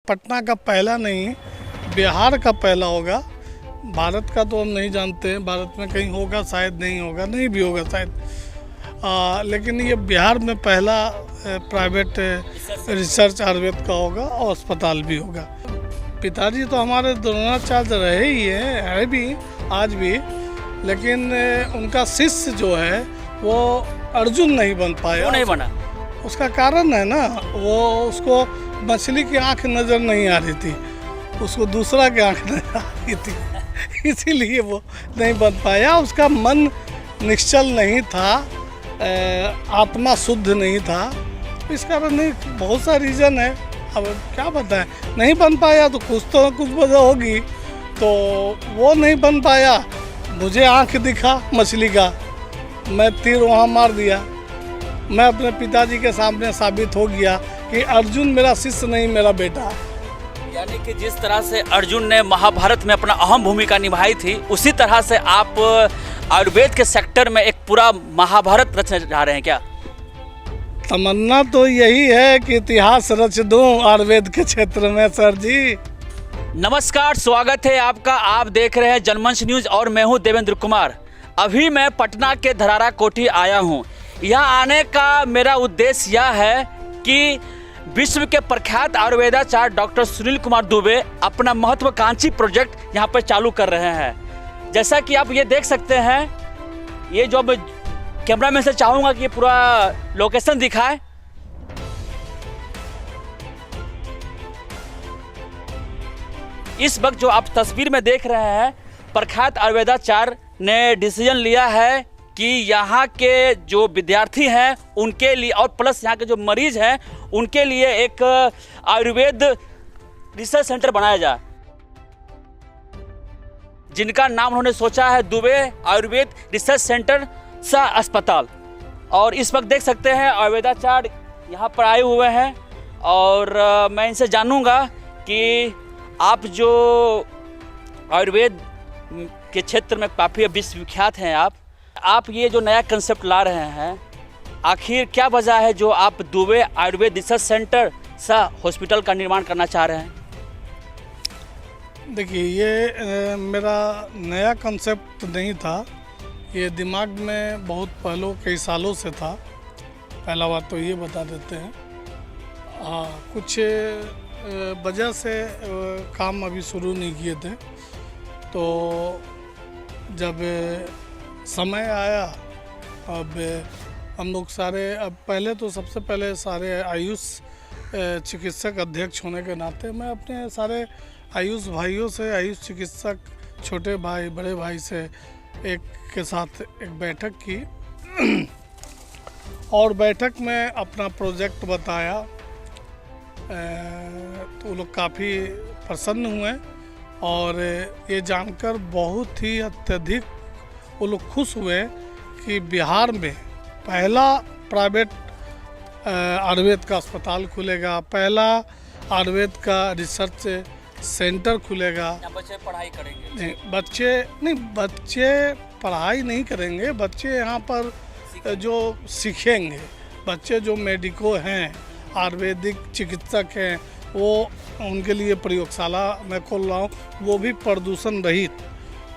पटना का पहला नहीं, बिहार का पहला होगा। भारत का तो हम नहीं जानते हैं, भारत में कहीं होगा शायद, नहीं होगा, नहीं भी होगा शायद, लेकिन ये बिहार में पहला प्राइवेट रिसर्च आयुर्वेद का होगा और अस्पताल भी होगा। पिताजी तो हमारे द्रोणाचार्य रहे ही है भी आज भी, लेकिन उनका शिष्य जो है वो अर्जुन नहीं बन पाया। क्यों नहीं बना? उसका कारण है ना, वो उसको मछली की आंख नज़र नहीं आ रही थी, उसको दूसरा की आंख नजर आ रही थी, इसीलिए वो नहीं बन पाया। उसका मन निश्चल नहीं था, आत्मा शुद्ध नहीं था, इस कारण नहीं, बहुत सा रीज़न है। अब क्या बताएं, नहीं बन पाया तो कुछ वजह होगी, तो वो नहीं बन पाया। मुझे आंख दिखा मछली का, मैं तीर वहाँ मार दिया। मैं अपने पिताजी के सामने साबित हो गया कि अर्जुन मेरा शिष्य नहीं, मेरा बेटा। यानी कि जिस तरह से अर्जुन ने महाभारत में अपना अहम भूमिका निभाई थी, उसी तरह से आप आयुर्वेद के सेक्टर में एक पूरा महाभारत रचने जा रहे हैं क्या? तमन्ना तो यही है कि इतिहास रच दूं आयुर्वेद के क्षेत्र में सर जी। नमस्कार, स्वागत है आपका। आप देख रहे हैं जनमंच न्यूज और मैं हूं देवेंद्र कुमार। अभी मैं पटना के धरारा कोठी आया हूं। यहाँ आने का मेरा उद्देश्य यह है कि विश्व के प्रख्यात आयुर्वेदाचार्य डॉक्टर सुनील कुमार दुबे अपना महत्वाकांक्षी प्रोजेक्ट यहाँ पर चालू कर रहे हैं। जैसा कि आप ये देख सकते हैं, ये जो मैं कैमरा मैन से चाहूँगा कि ये पूरा लोकेशन दिखाए। इस वक्त जो आप तस्वीर में देख रहे हैं, प्रख्यात आयुर्वेदाचार्य ने डिसीजन लिया है कि यहाँ के जो विद्यार्थी हैं उनके लिए और प्लस यहाँ के जो मरीज हैं उनके लिए एक आयुर्वेद रिसर्च सेंटर बनाया जाए, जिनका नाम उन्होंने सोचा है दुबे आयुर्वेद रिसर्च सेंटर सा अस्पताल। और इस वक्त देख सकते हैं आयुर्वेदाचार्य यहाँ पर आए हुए हैं और मैं इनसे जानूंगा कि आप जो आयुर्वेद के क्षेत्र में काफ़ी विश्वविख्यात हैं, आप ये जो नया कंसेप्ट ला रहे हैं, आखिर क्या वजह है जो आप दुबे आयुर्वेद रिसर्च सेंटर सा हॉस्पिटल का निर्माण करना चाह रहे हैं? देखिए, ये मेरा नया कंसेप्ट नहीं था, ये दिमाग में बहुत पहले कई सालों से था। पहला बात तो ये बता देते हैं, कुछ वजह से काम अभी शुरू नहीं किए थे, तो जब समय आया, अब हम लोग सारे, अब पहले तो सबसे पहले सारे आयुष चिकित्सक अध्यक्ष होने के नाते मैं अपने सारे आयुष भाइयों से, आयुष चिकित्सक छोटे भाई बड़े भाई से एक के साथ एक बैठक की और बैठक में अपना प्रोजेक्ट बताया, तो वो लोग काफ़ी प्रसन्न हुए और ये जानकर बहुत ही अत्यधिक वो लोग खुश हुए कि बिहार में पहला प्राइवेट आयुर्वेद का अस्पताल खुलेगा, पहला आयुर्वेद का रिसर्च सेंटर खुलेगा। बच्चे पढ़ाई करेंगे? नहीं, बच्चे पढ़ाई नहीं करेंगे, बच्चे यहाँ पर जो सीखेंगे, बच्चे जो मेडिको हैं, आयुर्वेदिक चिकित्सक हैं, वो उनके लिए प्रयोगशाला मैं खोल रहा हूँ, वो भी प्रदूषण रहित।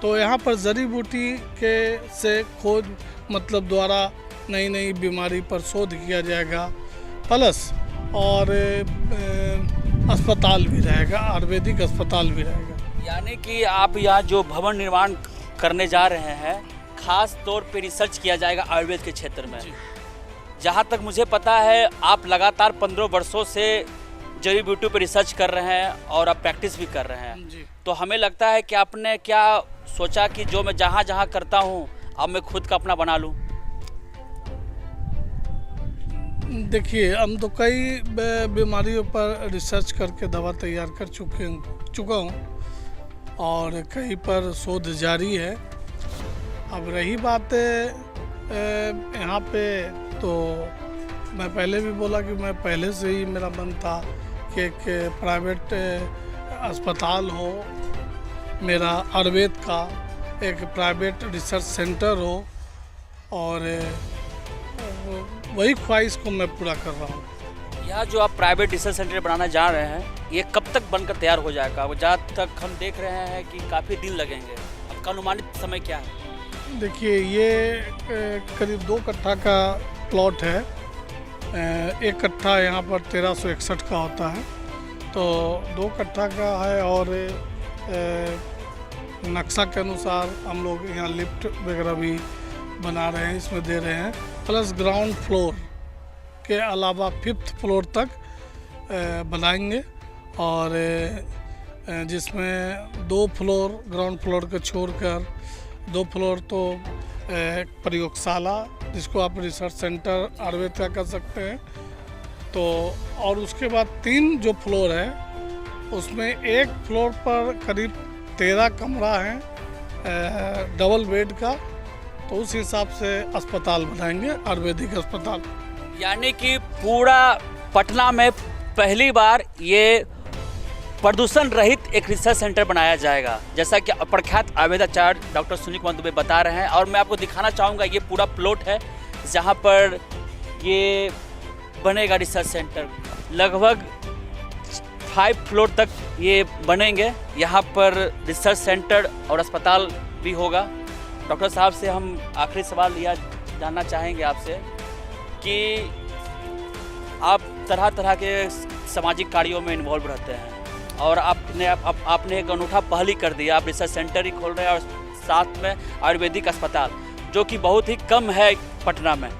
तो यहाँ पर जड़ी बूटी के से खोज मतलब द्वारा नई नई बीमारी पर शोध किया जाएगा, प्लस और अस्पताल भी रहेगा, आयुर्वेदिक अस्पताल भी रहेगा। यानी कि आप यहाँ जो भवन निर्माण करने जा रहे हैं, खास तौर पे रिसर्च किया जाएगा आयुर्वेद के क्षेत्र में। जहाँ तक मुझे पता है, आप लगातार 15 वर्षों से जड़ी बूटी पर रिसर्च कर रहे हैं और आप प्रैक्टिस भी कर रहे हैं जी। तो हमें लगता है कि आपने क्या सोचा कि जो मैं जहाँ जहाँ करता हूँ अब मैं खुद का अपना बना लूँ? देखिए, हम तो कई बीमारियों पर रिसर्च करके दवा तैयार कर चुका हूँ और कई पर शोध जारी है। अब रही बात यहाँ पे, तो मैं पहले भी बोला कि मैं पहले से ही मेरा मन था कि एक प्राइवेट अस्पताल हो, मेरा आयुर्वेद का एक प्राइवेट रिसर्च सेंटर हो, और वही ख्वाहिश को मैं पूरा कर रहा हूँ। यह जो आप प्राइवेट रिसर्च सेंटर बनाना जा रहे हैं, ये कब तक बनकर तैयार हो जाएगा? जहाँ तक हम देख रहे हैं कि काफ़ी दिन लगेंगे, आपका अनुमानित समय क्या है? देखिए, ये करीब 2 कट्ठा का प्लॉट है। 1 कट्ठा यहाँ पर 1361 का होता है, तो 2 कट्ठा का है। और नक्शा के अनुसार हम लोग यहाँ लिफ्ट वगैरह भी बना रहे हैं, इसमें दे रहे हैं। प्लस ग्राउंड फ्लोर के अलावा 5th फ्लोर तक बनाएंगे, और जिसमें 2 फ्लोर ग्राउंड फ्लोर को छोड़कर 2 फ्लोर तो प्रयोगशाला, जिसको आप रिसर्च सेंटर आयुर्वेद का कर सकते हैं, तो और उसके बाद 3 जो फ्लोर है उसमें 1 फ्लोर पर करीब 13 कमरा है डबल बेड का, तो उस हिसाब से अस्पताल बनाएंगे, आयुर्वेदिक अस्पताल। यानी कि पूरा पटना में पहली बार ये प्रदूषण रहित एक रिसर्च सेंटर बनाया जाएगा, जैसा कि प्रख्यात आयुर्वेदाचार्य डॉक्टर सुनील कुमार दुबे बता रहे हैं। और मैं आपको दिखाना चाहूँगा, ये पूरा प्लॉट है जहाँ पर ये बनेगा रिसर्च सेंटर। लगभग 5 फ्लोर तक ये बनेंगे। यहाँ पर रिसर्च सेंटर और अस्पताल भी होगा। डॉक्टर साहब से हम आखिरी सवाल यह जानना चाहेंगे आपसे कि आप तरह तरह के सामाजिक कार्यों में इन्वॉल्व रहते हैं, और आपने एक अनूठा पहल ही कर दिया। आप रिसर्च सेंटर ही खोल रहे हैं और साथ में आयुर्वेदिक अस्पताल, जो कि बहुत ही कम है पटना में,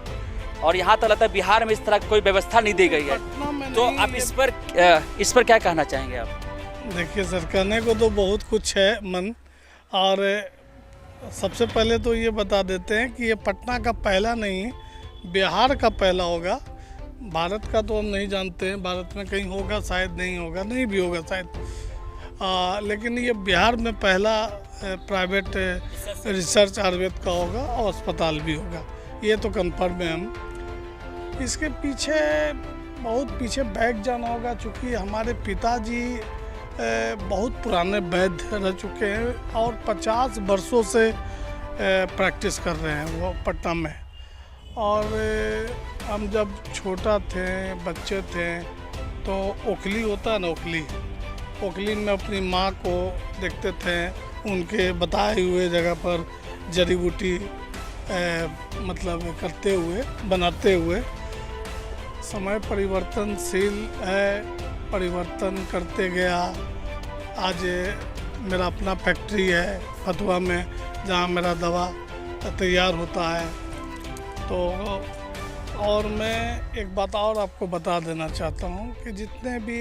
और यहाँ तो लगता है बिहार में इस तरह की कोई व्यवस्था नहीं दी गई है। तो आप इस पर क्या कहना चाहेंगे आप? देखिए सर, कहने को तो बहुत कुछ है मन, और सबसे पहले तो ये बता देते हैं कि ये पटना का पहला नहीं, बिहार का पहला होगा। भारत का तो हम नहीं जानते हैं, भारत में कहीं होगा शायद, नहीं होगा, नहीं भी होगा शायद, लेकिन ये बिहार में पहला प्राइवेट रिसर्च आयुर्वेद का होगा, और अस्पताल भी होगा, ये तो कन्फर्म है। हम इसके पीछे बहुत पीछे बैक जाना होगा, चूँकि हमारे पिताजी बहुत पुराने वैद्य रह चुके हैं और 50 वर्षों से प्रैक्टिस कर रहे हैं वो पटना में। और हम जब छोटा थे, बच्चे थे, तो ओखली होता है ना, ओखली में अपनी माँ को देखते थे, उनके बताए हुए जगह पर जड़ी बूटी मतलब करते हुए, बनाते हुए। समय परिवर्तनशील है, परिवर्तन करते गया। आज मेरा अपना फैक्ट्री है फतुहा में, जहाँ मेरा दवा तैयार होता है। तो और मैं एक बात और आपको बता देना चाहता हूँ कि जितने भी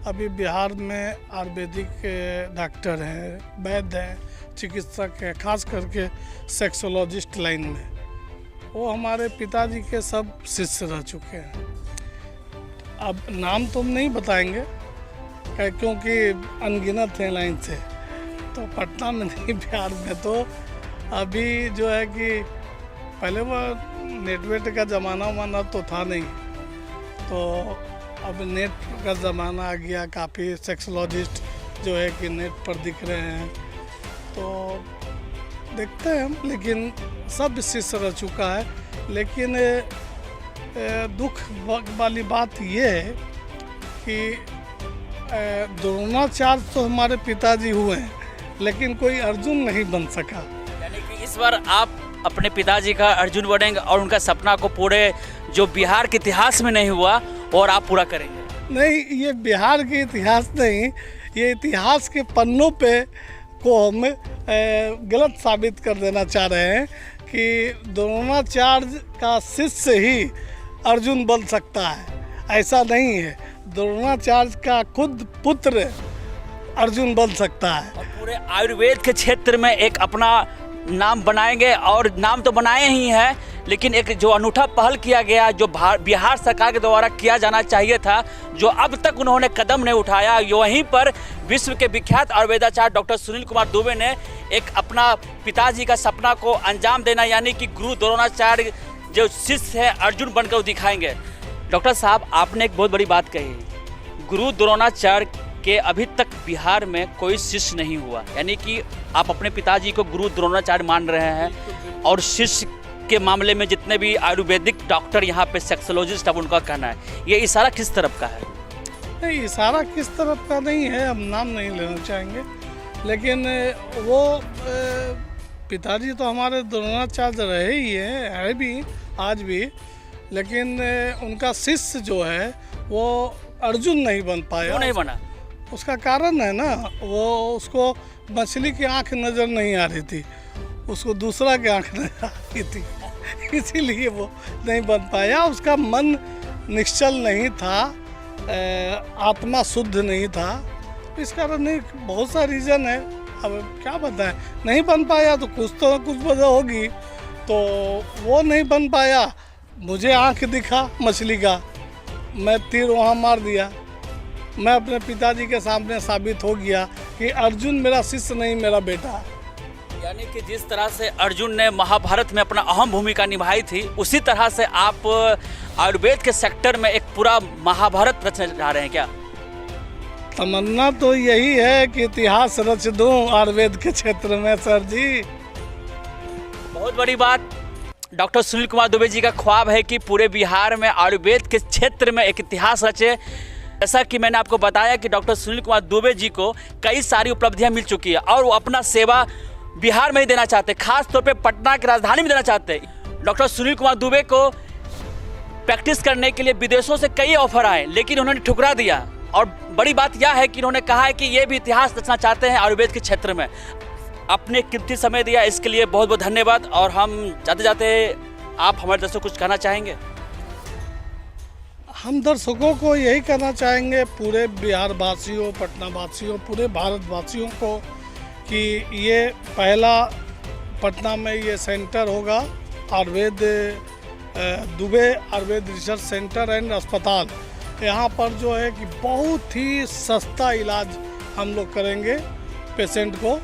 अभी बिहार में आयुर्वेदिक डॉक्टर हैं, वैद्य हैं, चिकित्सक हैं, खास करके सेक्सोलॉजिस्ट लाइन में, वो हमारे पिताजी के सब शिष्य रह चुके हैं। अब नाम तो हम नहीं बताएंगे क्योंकि अनगिनत हैं लाइन से, तो पटना में नहीं, बिहार में तो अभी जो है कि पहले वो नेटवेट का ज़माना तो था नहीं, तो अब नेट का ज़माना आ गया। काफ़ी सेक्सोलॉजिस्ट जो है कि नेट पर दिख रहे हैं, तो देखते हैं हम। लेकिन सब शिष्य रह चुका है। लेकिन दुख वाली बात ये है कि द्रोणाचार्य तो हमारे पिताजी हुए हैं, लेकिन कोई अर्जुन नहीं बन सका। यानी कि इस बार आप अपने पिताजी का अर्जुन बनेंगे और उनका सपना को पूरे जो बिहार के इतिहास में नहीं हुआ और आप पूरा करेंगे। नहीं, ये बिहार के इतिहास नहीं, ये इतिहास के पन्नों पे को हम गलत साबित कर देना चाह रहे हैं कि द्रोणाचार्य का शिष्य ही अर्जुन बन सकता है। ऐसा नहीं है, द्रोणाचार्य का खुद पुत्र अर्जुन बन सकता है। और पूरे आयुर्वेद के क्षेत्र में एक अपना नाम बनाएंगे, और नाम तो बनाए ही हैं, लेकिन एक जो अनूठा पहल किया गया, जो बिहार सरकार के द्वारा किया जाना चाहिए था, जो अब तक उन्होंने कदम नहीं उठाया, वहीं पर विश्व के विख्यात आयुर्वेदाचार्य डॉक्टर सुनील कुमार दुबे ने एक अपना पिताजी का सपना को अंजाम देना, यानी कि गुरु द्रोणाचार्य जो शिष्य है अर्जुन बनकर दिखाएंगे। डॉक्टर साहब, आपने एक बहुत बड़ी बात कही, गुरु द्रोणाचार्य के अभी तक बिहार में कोई शिष्य नहीं हुआ, यानी कि आप अपने पिताजी को गुरु द्रोणाचार्य मान रहे हैं और शिष्य के मामले में जितने भी आयुर्वेदिक डॉक्टर यहाँ पे सेक्सोलॉजिस्ट, अब उनका कहना है ये इशारा किस तरफ का है? नहीं, इशारा किस तरफ का नहीं है, हम नाम नहीं लेना चाहेंगे, लेकिन वो पिताजी तो हमारे द्रोणाचार्य रहे ही है भी आज भी, लेकिन उनका शिष्य जो है वो अर्जुन नहीं बन पाया। क्यों नहीं बना? उसका कारण है ना, वो उसको मछली की आंख नज़र नहीं आ रही थी, उसको दूसरा की आंख नजर आ रही थी, इसीलिए वो नहीं बन पाया। उसका मन निश्चल नहीं था, आत्मा शुद्ध नहीं था, इस कारण नहीं, बहुत सा रीज़न है, अब क्या बताएं। नहीं बन पाया तो कुछ वजह होगी, तो वो नहीं बन पाया। मुझे आंख दिखा मछली का, मैं तीर वहाँ मार दिया, मैं अपने पिताजी के सामने साबित हो गया कि अर्जुन मेरा शिष्य नहीं, मेरा बेटा है। यानी कि जिस तरह से अर्जुन ने महाभारत में अपना अहम भूमिका निभाई थी, उसी तरह से आप आयुर्वेद के सेक्टर में एक पूरा महाभारत रचने जा रहे हैं क्या? तमन्ना तो यही है कि इतिहास रच दूं आयुर्वेद के क्षेत्र में सर जी। बहुत बड़ी बात। डॉक्टर सुनील कुमार दुबे जी का ख्वाब है कि पूरे बिहार में आयुर्वेद के क्षेत्र में एक इतिहास रचे। जैसा कि मैंने आपको बताया कि डॉक्टर सुनील कुमार दुबे जी को कई सारी उपलब्धियां मिल चुकी है और वो अपना सेवा बिहार में ही देना चाहते, खास तौर पे पटना की राजधानी में देना चाहते। डॉक्टर सुनील कुमार दुबे को प्रैक्टिस करने के लिए विदेशों से कई ऑफर आए, लेकिन उन्होंने ठुकरा दिया। और बड़ी बात यह है कि उन्होंने कहा है कि ये भी इतिहास रचना चाहते हैं आयुर्वेद के क्षेत्र में। अपने कीमती समय दिया, इसके लिए बहुत बहुत धन्यवाद। और हम जाते जाते आप हमारे दर्शकों को कुछ कहना चाहेंगे? हम दर्शकों को यही कहना चाहेंगे, पूरे बिहार वासियों, पटना वासियों, पूरे भारत वासियों को, कि ये पहला पटना में ये सेंटर होगा, Ayurveda Dubey Ayurveda research centre and अस्पताल। यहाँ पर जो है कि बहुत ही सस्ता इलाज हम लोग करेंगे पेशेंट को,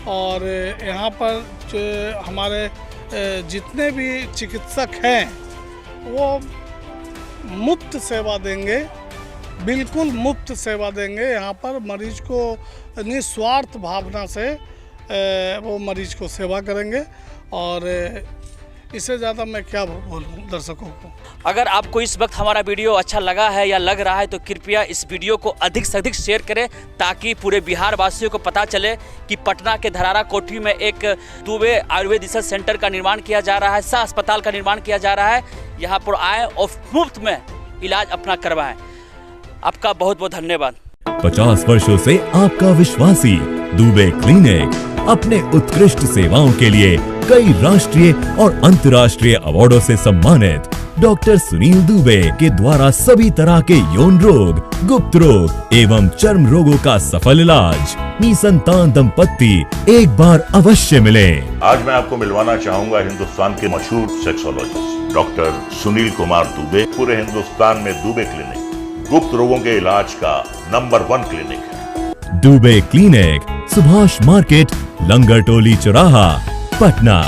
और यहाँ पर जो हमारे जितने भी चिकित्सक हैं वो मुफ्त सेवा देंगे, बिल्कुल मुफ्त सेवा देंगे। यहाँ पर मरीज को निस्वार्थ भावना से वो मरीज को सेवा करेंगे, और इससे ज़्यादा मैं क्या बोलूँ दर्शकों को। अगर आपको इस वक्त हमारा वीडियो अच्छा लगा है या लग रहा है तो कृपया इस वीडियो को अधिक से अधिक शेयर करें, ताकि पूरे बिहार वासियों को पता चले कि पटना के धरारा कोठी में एक दुबे आयुर्वेद रिसर्च सेंटर का निर्माण किया जा रहा है, सह अस्पताल का निर्माण किया जा रहा है। यहाँ पर आए और मुफ्त में इलाज अपना करवाएं। आपका बहुत बहुत धन्यवाद। 50 वर्षों से आपका विश्वासी दुबे क्लिनिक अपने उत्कृष्ट सेवाओं के लिए कई राष्ट्रीय और अंतर्राष्ट्रीय अवार्डों से सम्मानित डॉक्टर सुनील दुबे के द्वारा सभी तरह के यौन रोग, गुप्त रोग एवं चर्म रोगों का सफल इलाज। निसंतान दंपत्ति एक बार अवश्य मिले। आज मैं आपको मिलवाना चाहूंगा हिंदुस्तान के मशहूर सेक्सोलॉजिस्ट डॉक्टर सुनील कुमार दुबे। पूरे हिंदुस्तान में दुबे क्लिनिक गुप्त रोगों के इलाज का नंबर 1 क्लिनिक है। दुबे क्लिनिक, सुभाष मार्केट, लंगर टोली चौराहा, पटना।